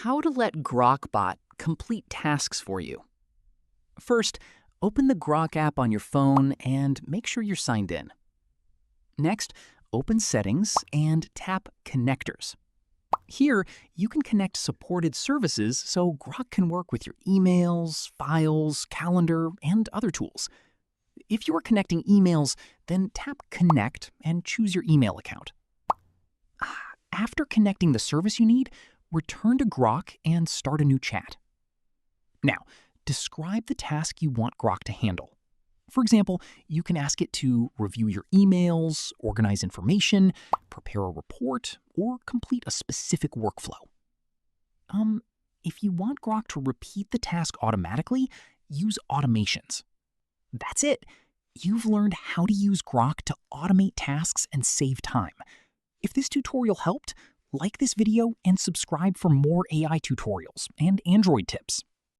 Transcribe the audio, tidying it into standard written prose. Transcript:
How to let Grokbot complete tasks for you. First, open the Grok app on your phone and make sure you're signed in. Next, open Settings and tap Connectors. Here, you can connect supported services so Grok can work with your emails, files, calendar, and other tools. If you are connecting emails, then tap Connect and choose your email account. After connecting the service you need, return to Grok and start a new chat. Now, describe the task you want Grok to handle. For example, you can ask it to review your emails, organize information, prepare a report, or complete a specific workflow. If you want Grok to repeat the task automatically, use automations. That's it. You've learned how to use Grok to automate tasks and save time. If this tutorial helped, like this video and subscribe for more AI tutorials and Android tips.